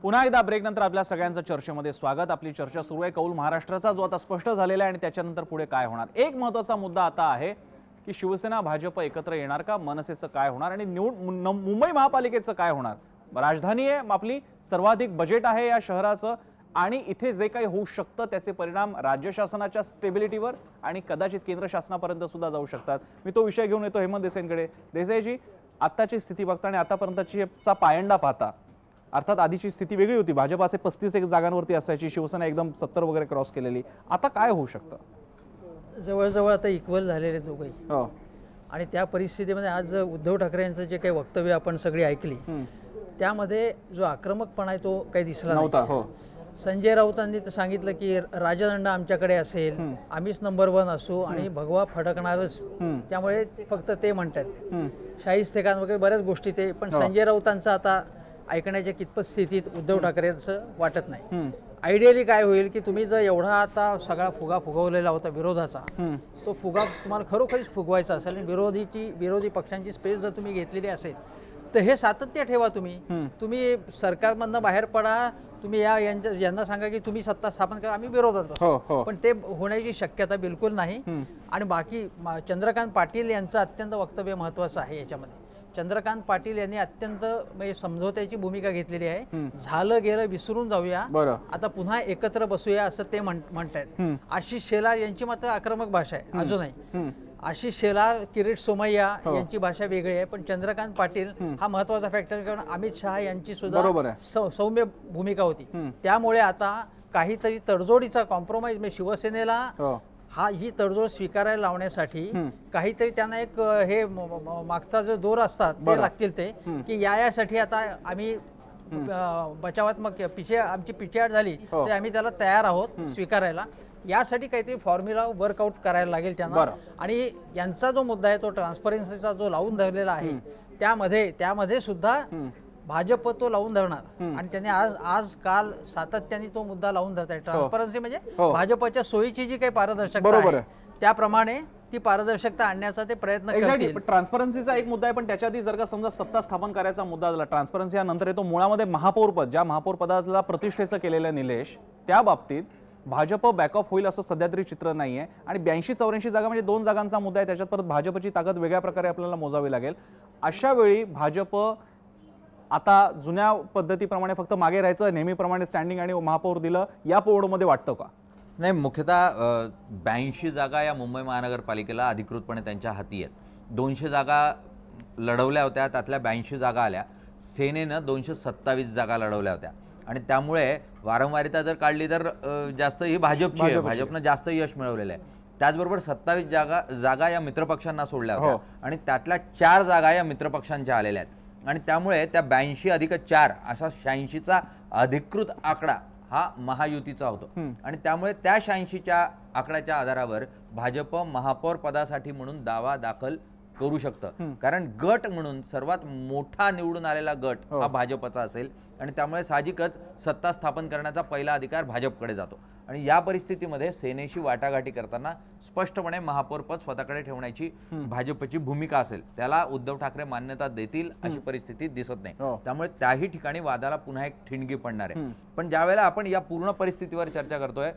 पुन्हा एकदा ब्रेक नंतर आपल्या सगळ्यांचं चर्चेमध्ये स्वागत। आपली चर्चा सुरू आहे कौल महाराष्ट्राचा, जो आता स्पष्ट झालेला आहे आणि त्याच्यानंतर पुढे काय होणार। एक महत्त्वाचा मुद्दा आता आहे की शिवसेना भाजप एकत्र येणार का, मनसेचं काय होणार आणि मुंबई महापालिकेचं काय होणार। राजधानी आहे आपली, सर्वाधिक बजेट आहे या शहराचं आणि इथे जे काही होऊ शकतं त्याचे परिणाम राज्य शासनाच्या स्टेबिलिटीवर आणि कदाचित केंद्र शासनापर्यंत सुद्धा जाऊ शकतात। मी तो विषय घेऊन येतो हेमंत देसाईंकडे। देसाईजी, आताची स्थिती बघता आणि आतापर्यंतचा पायंडा पाहता, अर्थात आधीची स्थिती वेगळी होती, भाजप असे 35 जागांवरती असायची, शिवसेना एकदम 70 वगैरे क्रॉस केलेली, आता काय होऊ शकतं? जवळजवळ आता इक्वल झालेले दोघंही। हो, आणि त्या परिस्थितीमध्ये आज उद्धव ठाकरे यांचं जे काही वक्तव्य आपण सगळी ऐकली, त्यामध्ये जो आक्रमकपणा आहे तो काही दिसला नव्हता। हो, संजय राऊतांनी तर सांगितलं की राजदंड आमच्याकडे असेल, आम्हीच नंबर 1 असू आणि भगवा फडकणारच, त्यामुळे फक्त ते म्हणतात शाहिस्तेखान वगैरे बऱ्याच गोष्टी ते। पण संजय राऊतांचं आता ऐकण्याच्या कितपत स्थितीत उद्धव ठाकरेंचं वाटत नाही। आयडियली काय होईल की तुम्ही जर एवढा आता सगळा फुगा फुगवलेला होता विरोधाचा, तो फुगा तुम्हाला खरोखरीच फुगवायचा असेल आणि विरोधी पक्षांची स्पेस जर तुम्ही घेतलेली असेल तर हे सातत्य ठेवा। तुम्ही सरकारमधनं बाहेर पडा, तुम्ही यांना सांगा की तुम्ही सत्ता स्थापन करा, आम्ही विरोधात बसू, पण ते होण्याची शक्यता बिलकुल नाही। आणि बाकी चंद्रकांत पाटील यांचं अत्यंत वक्तव्य महत्त्वाचं आहे याच्यामध्ये। चंद्रकांत पाटील यांनी अत्यंत समझोत्याची भूमिका घेतलेली आहे। झालं गेलं विसरून जाऊया, आता पुन्हा एकत्र बसूया असं ते म्हणतायत। आशिष शेलार यांची मात्र आक्रमक भाषा आहे अजूनही। आशिष शेलार, किरीट सोमय्या यांची भाषा वेगळी आहे, पण चंद्रकांत पाटील हा महत्त्वाचा फॅक्टर, कारण अमित शहा यांची सुद्धा सौम्य भूमिका होती। त्यामुळे आता काहीतरी तडजोडीचा कॉम्प्रोमाइज म्हणजे शिवसेनेला ही तडजोड स्वीकारायला लावण्यासाठी काहीतरी त्यांना एक हे मागचा जो दोर असतात ते लागतील, ते की यासाठी आता आम्ही बचावात्मक आमची पिछेहाट झाली तर आम्ही त्याला तयार आहोत स्वीकारायला, यासाठी काहीतरी फॉर्म्युला वर्कआउट करायला लागेल त्यांना। आणि यांचा जो मुद्दा आहे तो ट्रान्सपरन्सीचा जो लावून धरलेला आहे, त्यामध्ये सुद्धा भाजप तो लावून धरणार आणि त्यांनी आज काल सातत्याने तो मुद्दा लावून धरत आहे। ट्रान्सपरन्सी म्हणजे भाजपच्या सोयीची जी काही पारदर्शकता आहे त्याप्रमाणे ती पारदर्शकता आणण्याचा ते प्रयत्न करतील। ट्रान्सपरन्सीचा एक मुद्दा आहे, पण त्याच्या आधी जर का समजा सत्ता स्थापन करायचा मुद्दा झाला, ट्रान्सपरन्सी या नंतर येतो मुळामध्ये महापौर पद, ज्या महापौर पदाला प्रतिष्ठेचं केलेलं निलेश, त्या बाबतीत भाजप बॅक ऑफ होईल असं सध्या तरी चित्र नाहीये। आणि 82-84 जागा म्हणजे 2 जागांचा मुद्दा आहे, त्याच्यात परत भाजपची ताकद वेगळ्या प्रकारे आपल्याला मोजावी लागेल। अशा वेळी भाजप आता जुन्या पद्धतीप्रमाणे फक्त मागे राहायचं, नेहमीप्रमाणे स्टँडिंग आणि महापौर दिलं, या पोडमध्ये वाटतं का? नाही, मुख्यतः 82 जागा या मुंबई महानगरपालिकेला अधिकृतपणे त्यांच्या हाती आहेत। 200 जागा लढवल्या होत्या, त्यातल्या 82 जागा आल्या। सेनेनं 227 जागा लढवल्या होत्या आणि त्यामुळे वारंवारिता जर काढली तर जास्त ही भाजपची आहे, भाजपनं जास्त यश मिळवलेलं आहे। त्याचबरोबर 27 जागा या मित्रपक्षांना सोडल्या होत्या आणि त्यातल्या 4 जागा या मित्रपक्षांच्या आलेल्या आहेत आणि त्यामुळे त्या 82 अधिक 4 असा 86चा अधिकृत आकडा हा महायुतीचा होतो आणि त्यामुळे त्या 86च्या आकड्याच्या आधारावर भाजप महापौर पदासाठी म्हणून दावा दाखल करू शकतं, कारण गट म्हणून सर्वात मोठा निवडून आलेला गट हा भाजपचा असेल आणि त्यामुळे साहजिकच सत्ता स्थापन करण्याचा पहिला अधिकार भाजपकडे जातो। आणि या परिस्थितीमध्ये सेनेशी वाटाघाटी करताना स्पष्टपणे महापौर पद स्वतःकडे ठेवण्याची भाजपची भूमिका असेल, त्याला उद्धव ठाकरे मान्यता देतील अशी परिस्थिती दिसत नाही। त्यामुळे त्याही ठिकाणी वादाला पुन्हा एक ठिणगी पडणार आहे। पण ज्यावेळेला आपण या पूर्ण परिस्थितीवर चर्चा करतोय,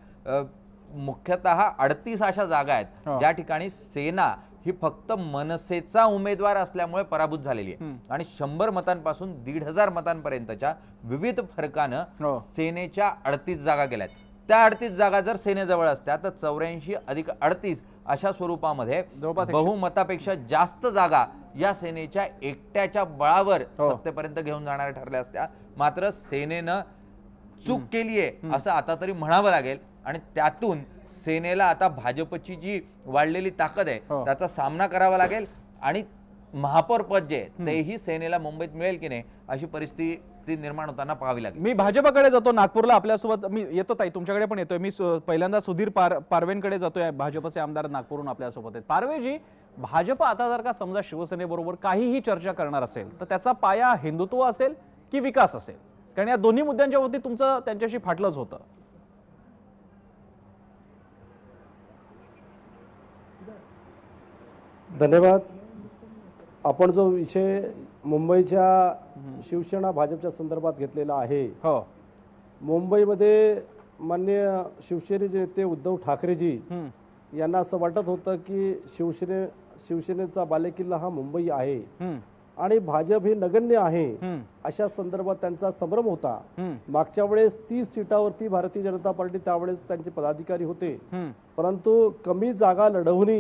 मुख्यतः 38 अशा जागा आहेत ज्या ठिकाणी सेना ही फक्त मनसेचा उमेदवार असल्यामुळे पराभूत झालेली आहे आणि 100 मतांपासून 1,500 मतांपर्यंतच्या विविध फरकानं सेनेच्या 38 जागा गेल्यात। त्या 38 जागा जर सेनेजवळ असत्या तर 84 अधिक 38 अशा स्वरूपामध्ये बहुमतापेक्षा जास्त जागा या सेनेच्या एकट्याच्या बळावर सत्तेपर्यंत घेऊन जाणाऱ्या ठरल्या असत्या। मात्र सेनेनं चूक केली आहे असं आता तरी म्हणावं लागेल आणि त्यातून सेनेला आता भाजपची जी वाढलेली ताकद आहे त्याचा सामना करावा लागेल आणि महापौर पद जे तेही सेनेला मुंबईत मिळेल की नाही अशी परिस्थिती निर्माण होताना पाहावी लागेल। मी भाजपकडे जातो, नागपूरला आपल्यासोबत मी येतो, ताई तुमच्याकडे पण येतोय। मी पहिल्यांदा सुधीर पारवेंकडे जातोय, भाजपचे आमदार नागपूरहून आपल्यासोबत आहेत। पारवेजी, भाजप आता जर का समजा शिवसेनेबरोबर काहीही चर्चा करणार असेल तर त्याचा पाया हिंदुत्व असेल की विकास असेल, कारण या दोन्ही मुद्द्यांच्या वरती तुमचं त्यांच्याशी फाटलंच होतं। धन्यवाद। आपण जो विषय मुंबईच्या शिवसेना भाजपच्या संदर्भात घेतलेला आहे। हो मुंबईमध्ये माननीय शिवसेनेचे नेते उद्धव ठाकरेजी यांना असं वाटत होतं की शिवसेनेचा बालेकिल्ला हा मुंबई आहे आणि भाजप हे नगण्य आहे, अशा संदर्भात त्यांचा संभ्रम होता। मागच्या वेळेस 30 सीटावरती भारतीय जनता पार्टी त्यावेळेस त्यांचे पदाधिकारी होते, परंतु कमी जागा लढवून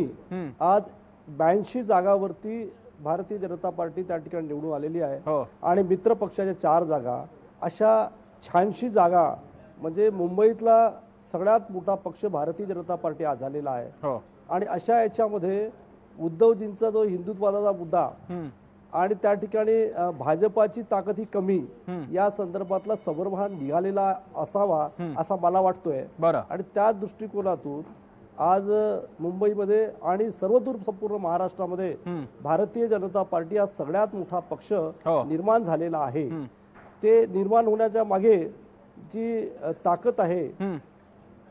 आज 82 जागावरती भारतीय जनता पार्टी त्या ठिकाणी निवडून आलेली आहे आणि मित्र पक्षाच्या 4 जागा, अशा 86 जागा म्हणजे मुंबईतला सगळ्यात मोठा पक्ष भारतीय जनता पार्टी आज झालेला आहे। आणि अशा याच्यामध्ये उद्धवजींचा जो हिंदुत्वाचा मुद्दा आणि त्या ठिकाणी भाजपाची ताकद ही कमी, या संदर्भातला संभ्रम हा निघालेला असावा असा मला वाटतोय। आणि त्या दृष्टिकोनातून आज मुंबईमध्ये आणि सर्वदूर संपूर्ण महाराष्ट्रामध्ये भारतीय जनता पार्टी हा सगळ्यात मोठा पक्ष निर्माण झालेला आहे। ते निर्माण होण्याच्या मागे जी ताकद आहे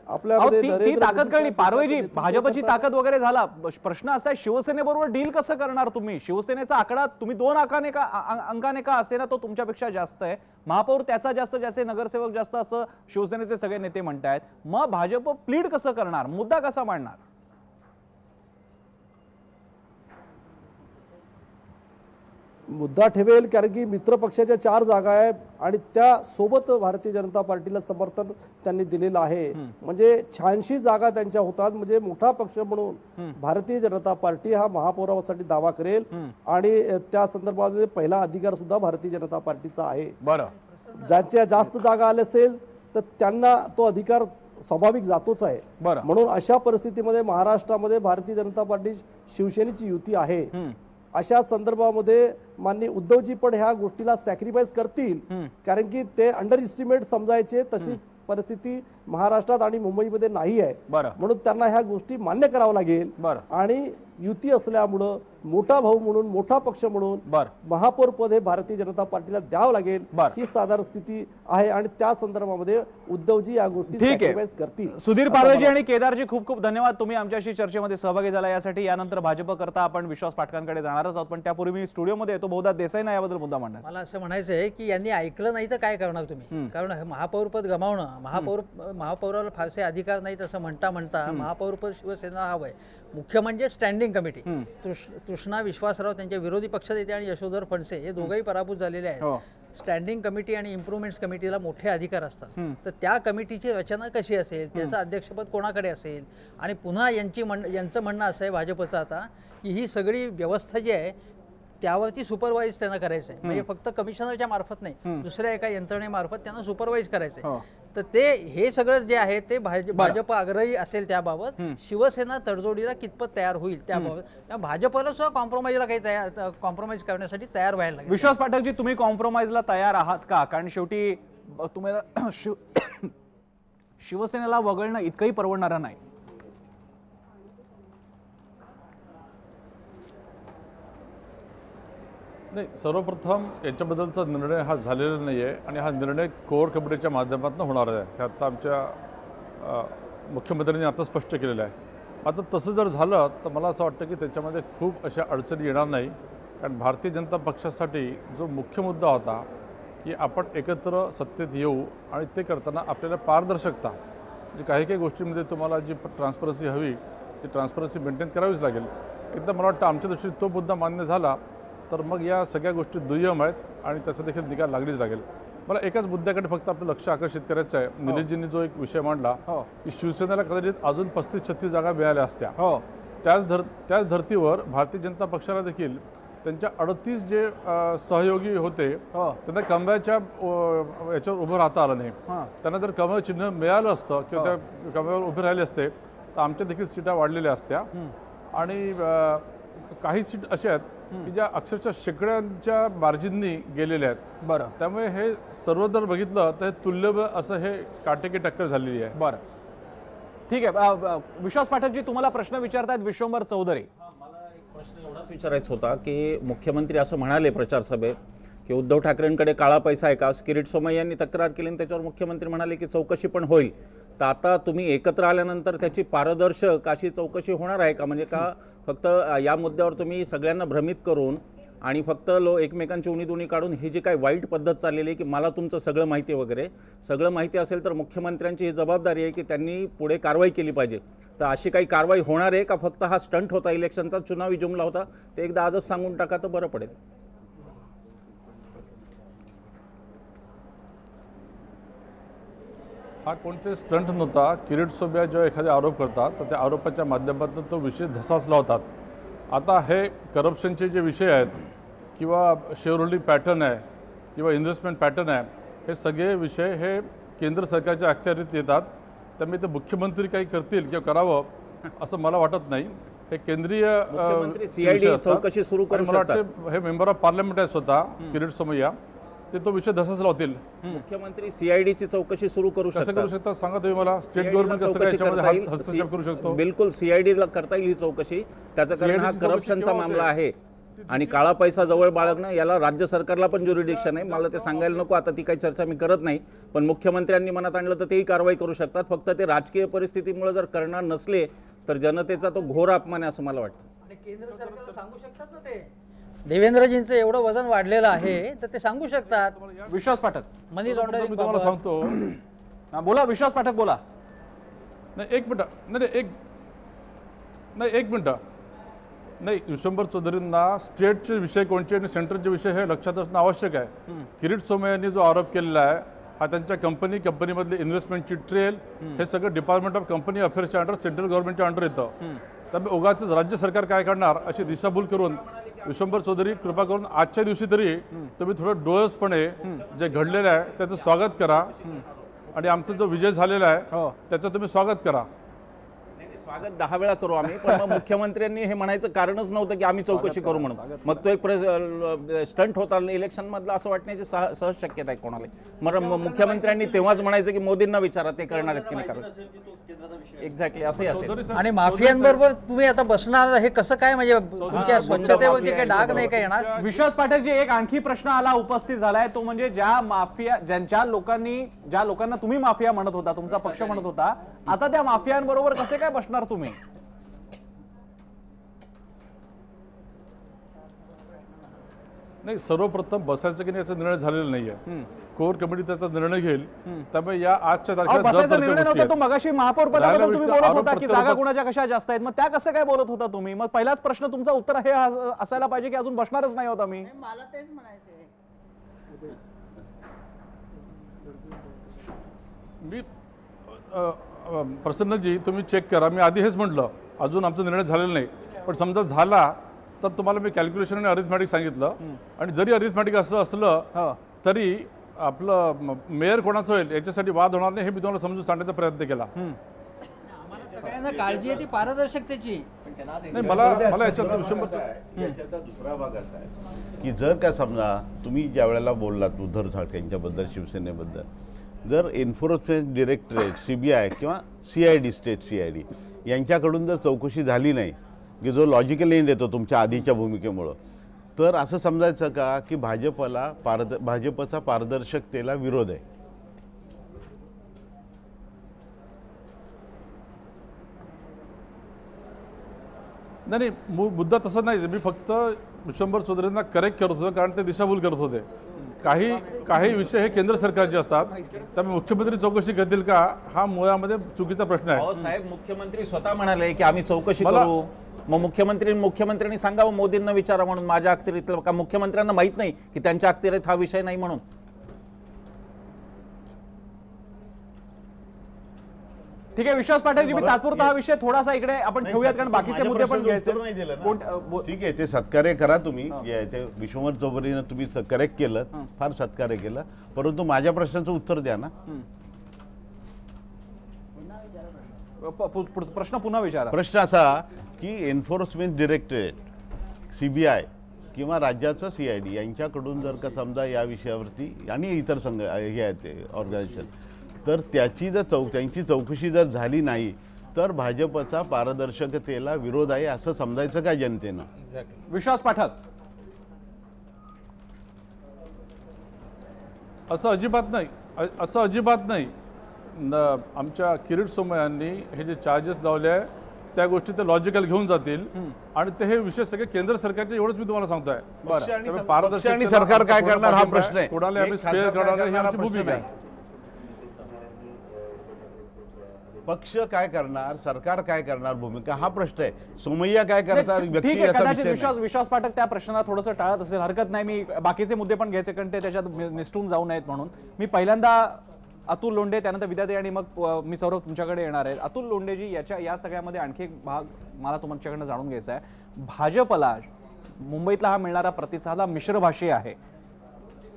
आपल्यामध्ये, ती ताकद कळली पारवेजी, भाजपची ताकद वगैरे झाला। प्रश्न असा आहे शिवसेनेबरोबर डील कसं करणार तुम्ही? शिवसेनेचा आकडा तुम्ही 2 अंकाने का असे ना तो तुमच्यापेक्षा जास्त आहे, महापौर त्याचा जास्त, ज्याचे नगरसेवक जास्त असं शिवसेनेचे सगळे नेते म्हणतायत। मग भाजप प्लीड कसं करणार, मुद्दा कसा मांडणार? मुद्दा ठेवेल, कारण की मित्र पक्षाच्या 4 जागा आहेत आणि त्या सोबत भारतीय जनता पार्टीला समर्थन त्यांनी दिलेलं आहे। म्हणजे 86 जागा त्यांच्या होतात, म्हणजे मोठा पक्ष म्हणून भारतीय जनता पार्टी हा महापौरासाठी दावा करेल आणि त्या संदर्भामध्ये पहिला अधिकार सुद्धा भारतीय जनता पार्टीचा आहे। ज्यांच्या जास्त जागा आल्या असेल तर त्यांना तो अधिकार स्वाभाविक जातोच आहे। म्हणून अशा परिस्थितीमध्ये महाराष्ट्रामध्ये भारतीय जनता पार्टी शिवसेनेची युती आहे। अशा संदर्भामध्ये माननीय उद्धवजी पण ह्या गोष्टीला सॅक्रिफाईस करतील, कारण की ते अंडर इस्टिमेट समजायचे तशी परिस्थिती महाराष्ट्रात आणि मुंबईमध्ये नाही आहे। म्हणून त्यांना ह्या गोष्टी मान्य करावं लागेल आणि युती असल्यामुळं मोठा भाऊ म्हणून, मोठा पक्ष म्हणून महापौर पद हे भारतीय जनता पार्टीला द्यावं लागेल, ही साधारण स्थिती आहे आणि त्या संदर्भामध्ये उद्धवजी या गोष्टी सॅक्रिफाईस करतील। सुधीर पारवेजी आणि केदारजी खूप खूप धन्यवाद, तुम्ही आमच्याशी चर्चेमध्ये सहभागी झाला यासाठी। यानंतर भाजप करता आपण विश्वास पाटकांकडे जाणारच आहोत, पण त्यापूर्वी मी स्टुडिओमध्ये येतो, बहुधा देसाईंना याबद्दल मुद्दा मांडणार। मला असं म्हणायचं आहे की यांनी ऐकलं नाही तर काय करणार तुम्ही? कारण महापौर पद गमावणं, महापौराला फारसे अधिकार नाहीत असं म्हणता महापौर पद शिवसेना हवंय। मुख्य म्हणजे स्टँडिंग कमिटी, तृष्णा विश्वासराव त्यांच्या विरोधी पक्षात येते आणि यशोधर फडसे हे दोघंही पराभूत झालेले आहेत। स्टँडिंग कमिटी आणि इम्प्रुव्हमेंट्स कमिटीला मोठे अधिकार असतात, तर त्या कमिटीची रचना कशी असेल, त्याचं अध्यक्षपद कोणाकडे असेल, आणि पुन्हा यांचं म्हणणं असं आहे भाजपचं आता की ही सगळी व्यवस्था जी आहे त्यावरती सुपरवाइज त्यांना करायचं आहे। म्हणजे फक्त कमिशनरच्या मार्फत नाही, दुसऱ्या एका यंत्रणेमार्फत त्यांना सुपरवाइज करायचं आहे। तर ते हे सगळं जे आहे ते भाजप आग्रही असेल त्याबाबत, शिवसेना तडजोडीला कितपत तयार होईल त्याबाबत भाजपला सुद्धा कॉम्प्रोमाइजला काही कॉम्प्रोमाइज करण्यासाठी तयार व्हायला लागेल। विश्वास पाठकजी, तुम्ही कॉम्प्रोमाइजला तयार आहात का? कारण शेवटी तुम्हाला शिवसेनेला वगळणं इतकंही परवडणारं नाही। नाही, सर्वप्रथम याच्याबद्दलचा निर्णय हा झालेला नाही आहे आणि हा निर्णय कोर कमिटीच्या माध्यमातून होणार आहे, हे आता आमच्या मुख्यमंत्र्यांनी आता स्पष्ट केलेलं आहे। आता तसं जर झालं तर मला असं वाटतं की त्याच्यामध्ये खूप अशा अडचणी येणार नाही, कारण भारतीय जनता पक्षासाठी जो मुख्य मुद्दा होता की आपण एकत्र सत्तेत येऊ आणि ते करताना आपल्याला पारदर्शकता, म्हणजे काही गोष्टींमध्ये तुम्हाला जी ट्रान्सपरन्सी हवी ती ट्रान्सपरन्सी मेंटेन करावीच लागेल। एकदा मला वाटतं आमच्या दृष्टीने तो मुद्दा मान्य झाला तर मग या सगळ्या गोष्टी दुय्यम आहेत आणि त्याचा देखील निकाल लागलीच लागेल। मला एकाच मुद्द्याकडे फक्त आपलं लक्ष आकर्षित करायचं आहे। निलेशजींनी जो एक विषय मांडला की शिवसेनेला कदाचित अजून 35-36 जागा मिळाल्या असत्या, त्याच धर्तीवर भारतीय जनता पक्षाला देखील त्यांच्या 38 जे सहयोगी होते त्यांना कमळाच्या याच्यावर उभं राहता आलं नाही। त्यांना जर कमळ चिन्ह मिळालं असतं किंवा त्या कमळावर उभे राहिले असते तर आमच्या देखील सीटा वाढलेल्या असत्या। आणि काही सीट अशा आहेत की ज्या अक्षरशः शेकड्यांच्या मार्जिननी गेलेल्या आहेत। त्यामुळे हे सर्व जर बघितलं तर तुल्यबळ असं हे काटेकी टक्कर झालेली आहे। ठीक आहे, विश्वास पाठकजी तुम्हाला प्रश्न विचारतायत विश्वंभर चौधरी। मला एक प्रश्न एवढाच विचारायचा होता की मुख्यमंत्री असं म्हणाले प्रचार सभेत की उद्धव ठाकरेंकडे काळा पैसा आहे का? किरीट सोमय्या यांनी तक्रार केली आणि त्याच्यावर मुख्यमंत्री म्हणाले की चौकशी पण होईल। तर आता तुम्ही एकत्र आल्यानंतर त्याची पारदर्शक अशी चौकशी होणार आहे का? म्हणजे का फक्त या मुद्द्यावर तुम्ही सगळ्यांना भ्रमित करून आणि फक्त एकमेकांची उणीधुणी काढून ही जी काय वाईट पद्धत चाललेली आहे की मला तुमचं सगळं माहिती वगैरे सगळं माहिती असेल तर मुख्यमंत्र्यांची ही जबाबदारी आहे की त्यांनी पुढे कारवाई केली पाहिजे. तर अशी काही कारवाई होणार आहे का फक्त हा स्टंट होता, इलेक्शनचा चुनावी जुमला होता, ते एकदा आजच सांगून टाका तर बरं पडेल. हा कोणते स्टंट नव्हता. किरीट सोमय्या जेव्हा एखादे आरोप करतात तर त्या आरोपाच्या माध्यमातून तो विषय धसासला होतात. आता हे करप्शनचे जे विषय आहेत किंवा शेअर होल्डिंग पॅटर्न आहे किंवा इन्व्हेस्टमेंट पॅटर्न आहे, हे सगळे विषय हे केंद्र सरकारच्या अखत्यारीत येतात. त्यामुळे ते मुख्यमंत्री काही करतील किंवा करावं असं मला वाटत नाही. हे केंद्रीय मुख्यमंत्री CID चौकशी सुरू करू मला शकतात. वाटते हे मेंबर ऑफ पार्लमेंट आहे स्वतः किरीट सोमय्या, ते तो विषय धसच लावतील. मुख्यमंत्री CID ची चौकशी सुरू करू कसं शकतात. करू शकता सांगा तुम्ही मला. स्टेट गव्हर्नमेंट कसं काय याच्यामध्ये हस्तक्षेप करू शकतो? बिलकुल CID ला करता येईल ही चौकशी. त्याचं कारण हा CID ची चौकशी करप्शनचा केव्हा मामला होते? आहे आणि काळा पैसा जवळ बाळगणं याला राज्य सरकारला पण ज्युरिडिक्शन आहे. मला ते सांगायला नको, आता ती काही चर्चा मी करत नाही. पण मुख्यमंत्र्यांनी मनात आणलं तर तेही कारवाई करू शकतात. फक्त ते राजकीय परिस्थितीमुळे जर करणार नसले तर जनतेचा तो घोर अपमान आहे असं मला वाटतं. आणि केंद्र सरकारला सांगू शकतात ना ते. देवेंद्रजींचं एवढं वजन वाढलेलं आहे तर ते सांगू शकतात. विश्वास पाठक मनी मी लॉन्ड्रिंग तुम्हाला सांगतो. हा, बोला विश्वास पाठक बोला. नाही एक मिनटं, नाही एक मिनटं. नाही, विश्वंभर चौधरींना स्टेटचे विषय कोणते आणि सेंट्रलचे विषय हे लक्षात असणं आवश्यक आहे. किरीट सोमय्यांनी जो आरोप केलेला आहे हा त्यांच्या कंपनीमधली इन्व्हेस्टमेंटची ट्रेल हे सगळं डिपार्टमेंट ऑफ कंपनी अफेअर्सच्या अंडर सेंट्रल गव्हर्नमेंटच्या अंडर येतं. त्यामुळे उगाच राज्य सरकार काय करणार अशी दिशाभूल करून विश्वंभर चौधरी कृपा करून आजच्या दिवशी तरी तुम्ही थोडं डोळसपणे जे घडलेलं आहे त्याचं स्वागत करा आणि आमचा जो विजय झालेला आहे त्याचं तुम्ही स्वागत करा. स्वागत 10 वेळा करू आम्ही, पण मग मुख्यमंत्र्यांनी हे म्हणायचं कारणच नव्हतं की आम्ही चौकशी करू म्हणून. मग तो एक स्टंट होता इलेक्शन मधला असं वाटण्याची सहज शक्यता आहे कोणाला. मग मुख्यमंत्र्यांनी तेव्हाच म्हणायचं की मोदींना विचारा ते करणार आहेत की नाही करणार. एक्झॅक्टली असंही असेल. आणि माफियांबरोबर तुम्ही आता बसणार हे कसं काय, म्हणजे तुमच्या स्वच्छतेवरती काही डाग नाही का येणार? विश्वास पाठक जी एक आणखी प्रश्न आला उपस्थित झालाय तो म्हणजे ज्या लोकांना तुम्ही माफिया म्हणत होता, तुमचा पक्ष म्हणत होता, आता त्या माफियांबरोबर कसे काय बसणार तुम्ही? नाही, सर्वप्रथम बसायचं की नाही याचा निर्णय झालेला नाहीये. कोर कमिटी त्याचा निर्णय घेईल. त्यामुळे या आजच्या तारखेला बसायचा निर्णय नव्हता तो. मगाशी महापौर पदाबद्दल तुम्ही बोलत होता की जागा कुणाच्या कशा जास्त आहेत, मग त्या कसं काय बोलत होता तुम्ही? मग पहिलाच प्रश्न तुमचा उत्तर हे असायला पाहिजे की अजून बसणारच नाही होता मी. मला तेच म्हणायचंय. मी प्रसन्नजी तुम्ही चेक करा. मी आधी हेच म्हटलं अजून आमचा निर्णय झालेला नाही, पण समजा झाला तर तुम्हाला मी कॅल्क्युलेशन आणि अरिथमॅटिक सांगितलं. आणि जरी अरिथमॅटिक असलं तरी आपलं मेयर कोणाचं होईल याच्यासाठी वाद होणार नाही हे मी तुम्हाला समजून सांगण्याचा प्रयत्न केला. आम्हाला सगळ्यांना काळजी आहे ती पारदर्शकतेची. नाही, मला याच्यात याच्याचा दुसरा भाग असा आहे की जर का समजा तुम्ही ज्या वेळेला बोललात उद्धव ठाकरे यांच्याबद्दल, शिवसेनेबद्दल, जर एन्फोर्समेंट डिरेक्टरेट CBI किंवा CID स्टेट CID यांच्याकडून जर चौकशी झाली नाही की जो लॉजिकल एंड येतो तुमच्या आधीच्या भूमिकेमुळं, तर असं समजायचं का की भाजपचा पारदर्शकतेला विरोध आहे? नाही, मुद्दा तसा नाही. मी फक्त विश्वंभर चौधरींना करेक्ट करत होतो कारण ते दिशाभूल करत होते. काही विषय हे केंद्र सरकारचे असतात, त्यामुळे मुख्यमंत्री चौकशी करतील का हा मुळामध्ये चुकीचा प्रश्न आहे. साहेब, मुख्यमंत्री स्वतः म्हणाले की आम्ही चौकशी करू. मग मुख्यमंत्र्यांनी सांगावं मोदींना विचारा म्हणून माझ्या अखत्यारीतलं का? मुख्यमंत्र्यांना माहित नाही की त्यांच्या अखत्यारीत हा विषय नाही म्हणून? ठीक आहे विश्वास पाठकजी, मी तात्पुरता हा विषय थोडासा इकडे आपण ठेवूयात कारण बाकीचे मुद्दे पण घ्यायचे. ठीक आहे, ते सत्कार्य करा तुम्ही. ते विश्वंभर चौधरीनं तुम्ही करेक्ट केलं, फार सत्कार्य केलं, परंतु माझ्या प्रश्नाचं उत्तर द्या ना. प्रश्न पुन्हा विचारा. प्रश्न असा की एन्फोर्समेंट डिरेक्टरेट CBI किंवा राज्याचं CID यांच्याकडून जर का समजा या विषयावरती आणि इतर संघ हे आहेत ऑर्गनायझेशन, तर त्यांची चौकशी जर झाली नाही तर भाजपचा पारदर्शकतेला विरोध आहे असं समजायचं का जनतेनं? विश्वास पाठक, असं अजिबात नाही. आमच्या किरीट सोमय्यांनी हे जे चार्जेस लावले आहे त्या गोष्टी ते लॉजिकल घेऊन जातील आणि ते हे विषय सगळे केंद्र सरकारचे, एवढंच मी तुम्हाला सांगतोय. पक्ष आणि त्यामुळे पक्ष आणि सरकार काय करणार हा प्रश्न आहे. कोणाला आम्ही एक स्पेअर खासदार काय करणार ही करणार हा आमची प्रश्न भूमिका नाही. आहे. पक्ष काय करणार, सरकार काय करणार, भूमिका हा प्रश्न आहे. सोमय्या काय करतात, ठीक व्यक्ती आहे, याचा कदाचित विषय नाही. विश्वास पाठक त्या प्रश्नाला थोडंसं टाळत असेल, हरकत नाही. मी बाकीचे मुद्दे पण घ्यायचे कारण ते त्याच्यात निसटून जाऊ नयेत म्हणून. मी पहिल्यांदा अतुल लोंढे, त्यानंतर विद्याताई आणि मग मी सौरभ तुमच्याकडे येणार आहे. अतुल लोंढेजी, या सगळ्यामध्ये आणखी एक भाग मला तुमच्याकडनं जाणून घ्यायचा आहे. भाजपला मुंबईतला हा मिळणारा प्रतिसाद हा मिश्रभाषी आहे.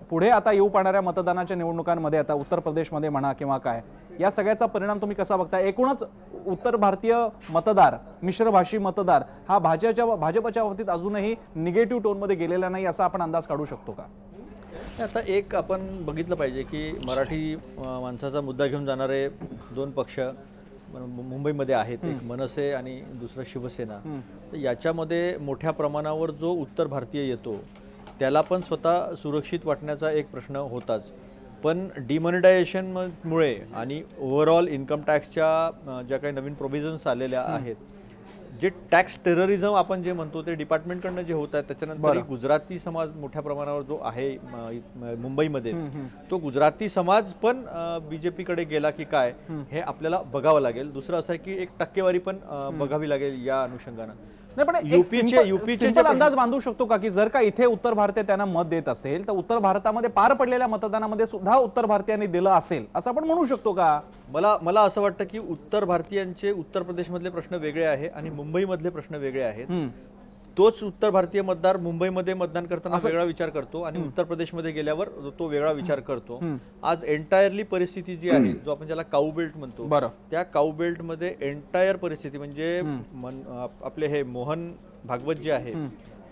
पुढे आता येऊ पाहणाऱ्या मतदानाच्या निवडणुकांमध्ये, आता उत्तर प्रदेशमध्ये म्हणा किंवा काय, या सगळ्याचा परिणाम तुम्ही कसा बघता? एकूणच उत्तर भारतीय मतदार, मिश्रभाषी मतदार हा भाजपच्या बाबतीत अजूनही निगेटिव्ह टोनमध्ये गेलेला नाही असा आपण अंदाज काढू शकतो का? आता एक आपण बघितलं पाहिजे की मराठी माणसाचा मुद्दा घेऊन जाणारे दोन पक्ष मुंबईमध्ये आहेत, एक मनसे आणि दुसरं शिवसेना. तर याच्यामध्ये मोठ्या प्रमाणावर जो उत्तर भारतीय येतो त्याला पण स्वतः सुरक्षित वाटण्याचा एक प्रश्न होताच. पण डिमॉनिटायझेशनमुळे आणि ओव्हरऑल इन्कम टॅक्सच्या ज्या काही नवीन प्रोव्हिजन्स आलेल्या आहेत, जे टॅक्स टेररिझम आपण जे म्हणतो ते डिपार्टमेंटकडनं जे होत आहे, त्याच्यानंतर गुजराती समाज मोठ्या प्रमाणावर जो आहे मुंबईमध्ये, तो गुजराती समाज पण बीजेपीकडे गेला की काय हे आपल्याला बघावं लागेल. दुसरं असं आहे की एक टक्केवारी पण बघावी लागेल या अनुषंगानं. नाही, पण युपीचे अंदाज बांधू शकतो का की जर का इथे उत्तर भारतीय त्यांना मत देत असेल तर उत्तर भारतामध्ये पार पडलेल्या मतदानामध्ये सुद्धा उत्तर भारतीयांनी दिलं असेल असं आपण म्हणू शकतो का? मला असं वाटतं की उत्तर भारतीयांचे उत्तर प्रदेशमधले प्रश्न वेगळे आहे आणि मुंबईमधले प्रश्न वेगळे आहेत. तोच उत्तर भारतीय मतदार मुंबईमध्ये मतदान करताना वेगळा विचार करतो आणि उत्तर प्रदेशमध्ये गेल्यावर तो वेगळा विचार करतो. आज एंटायरली परिस्थिती जी आहे, जो आपण ज्याला काऊ बेल्ट म्हणतो, त्या काऊ बेल्ट मध्ये एंटायर परिस्थिती म्हणजे आपले हे मोहन भागवत जे आहे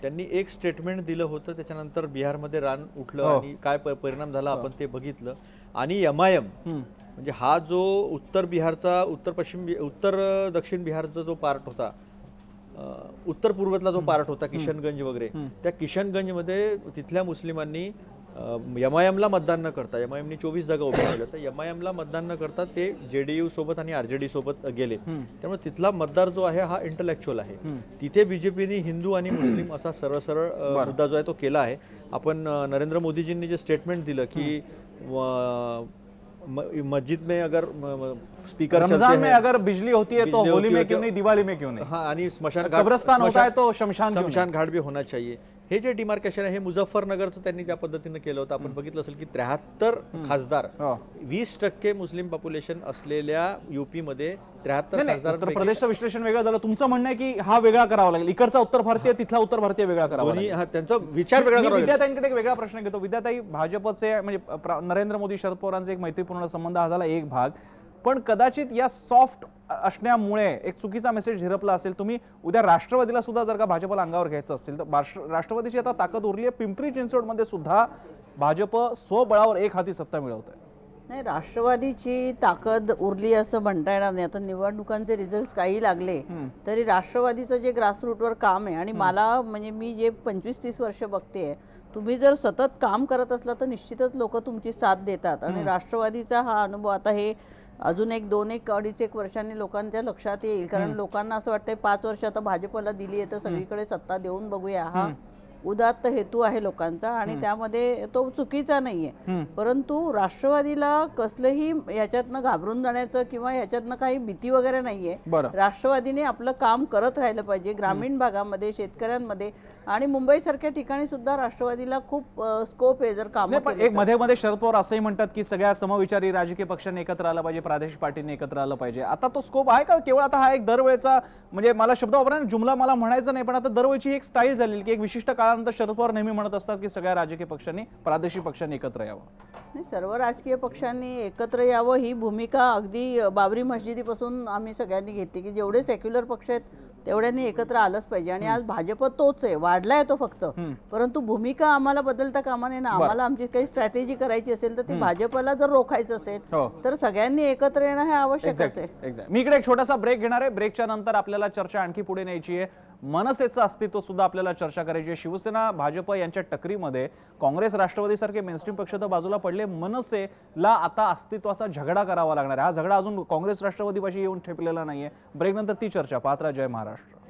त्यांनी एक स्टेटमेंट दिलं होतं, त्याच्यानंतर बिहारमध्ये रान उठलं आणि काय परिणाम झाला आपण ते बघितलं. आणि MIM म्हणजे हा जो उत्तर बिहारचा उत्तर दक्षिण बिहारचा जो पार्ट होता, उत्तर पूर्वेतला जो पार्ट होता किशनगंज वगैरे, त्या किशनगंजमध्ये तिथल्या मुस्लिमांनी MIM-ला मतदान न करता, MIM-नी 24 जागा उभ्या केल्या, तर MIM-ला मतदान न करता ते JDU सोबत आणि RJD सोबत गेले. त्यामुळे तिथला मतदार जो आहे हा इंटलेक्च्युअल आहे. तिथे बीजेपीने हिंदू आणि मुस्लिम असा सरळ मुद्दा जो आहे तो केला आहे. आपण नरेंद्र मोदीजींनी जे स्टेटमेंट दिलं की मस्जिद में अगर स्पीकर रमजान में अगर बिजली होती है तो होली में क्यों नहीं, दिवाली में क्यों नहीं, हाँ, आणि स्मशान कब्रस्तान होता है तो शमशान घाट भी होना चाहिए. हे जे डिमार्केशन आहे हे मुझफ्फरनगरचं त्यांनी ज्या पद्धतीने केलं होतं, आपण बघितलं असेल की 73 खासदार, 20% मुस्लिम पॉप्युलेशन असलेल्या युपी मध्ये 73 खासदार. उत्तर प्रदेशचं विश्लेषण वेगळं झालं. तुमचं म्हणणं आहे की हा वेगळा करावा लागेल, इकडचा उत्तर भारतीय तिथला उत्तर भारतीय वेगळा करावा लागेल. त्यांचा विचार वेगळा करावा. विद्याताईंकडे एक वेगळा प्रश्न घेतो. विद्याताई, भाजपचे म्हणजे नरेंद्र मोदी शरद पवारांचे एक मैत्रीपूर्ण संबंध हा झाला एक भाग, पण कदाचित या सॉफ्ट असण्यामुळे एक चुकीचा मेसेज झिरपला असेल. तुम्ही उद्या राष्ट्रवादीला सुद्धा जर का भाजपला अंगावर घ्यायचं असेल तर राष्ट्रवादीची आता ताकद उरली आहे. पिंपरी चिंचवडमध्ये सुद्धा भाजप स्वबळावर एक हाती सत्ता मिळवत आहे. नाही, राष्ट्रवादीची ताकद उरली असं म्हणता येणार नाही. आता निवडणुकांचे रिझल्ट काही लागले तरी राष्ट्रवादीचं जे ग्रासरूटवर काम आहे, आणि मला म्हणजे मी जे 25-30 वर्ष बघते, तुम्ही जर सतत काम करत असला तर निश्चितच लोक तुमची साथ देतात. आणि राष्ट्रवादीचा हा अनुभव आता हे अजून 2-2.5 वर्षांनी लोकांच्या लक्षात येईल. कारण लोकांना असं वाटतंय 5 वर्ष आता भाजपला दिली आहे तर सगळीकडे सत्ता देऊन बघूया, हा उदात्त हेतू आहे लोकांचा आणि त्यामध्ये तो चुकीचा नाहीये. परंतु राष्ट्रवादीला कसलेही याच्यातनं घाबरून जाण्याचं किंवा याच्यातनं काही भीती वगैरे नाहीये. राष्ट्रवादीने आपलं काम करत राहिलं पाहिजे ग्रामीण भागामध्ये, शेतकऱ्यांमध्ये, आणि मुंबई सारख्या ठिकाणी सुद्धा राष्ट्रवादीला खूप स्कोप आहे जर काम. एक मध्ये शरद पवार असंही म्हणतात की सगळ्या समविचारी राजकीय पक्षांनी एकत्र आलं पाहिजे, प्रादेशिक पार्टीने एकत्र आलं पाहिजे. आता तो स्कोप आहे का? केवळ आता हा एक दरवेळचा, म्हणजे मला शब्द वापरायला जुमला मला म्हणायचं नाही, पण आता दरवेळची एक स्टाईल झाली की एक विशिष्ट काळानंतर शरद पवार नेहमी म्हणत असतात की सगळ्या राजकीय पक्षांनी, प्रादेशिक पक्षांनी एकत्र यावं. नाही, सर्व राजकीय पक्षांनी एकत्र यावं ही भूमिका अगदी बाबरी मस्जिदीपासून आम्ही सगळ्यांनी घेतली की जेवढे सेक्युलर पक्ष आहेत तेवढ्यांनी एकत्र आलंच पाहिजे. आणि आज भाजप तोच आहे, वाढलाय तो फक्त, परंतु भूमिका आम्हाला बदलता कामा नये ना. आम्हाला आमची काही स्ट्रॅटेजी करायची असेल तर ती भाजपला जर रोखायचं असेल तर सगळ्यांनी एकत्र येणं हे आवश्यकच आहे. मी इकडे एक छोटासा ब्रेक घेणार आहे. ब्रेकच्या नंतर आपल्याला चर्चा आणखी पुढे न्यायची आहे. मनसेचं अस्तित्व सुद्धा आपल्याला चर्चा करायची आहे। शिवसेना भाजप यांच्या टक्करीमध्ये काँग्रेस राष्ट्रवादी सारखे मेनस्ट्रीम पक्ष तर बाजूला पडले, मनसेला आता अस्तित्वाचा झगडा करावा लागणार आहे। हा झगडा अजून काँग्रेस राष्ट्रवादीपाशी येऊन ठेपलेला नाहीये। ब्रेकनंतर ती चर्चा पाहत राहा जय महाराष्ट्र।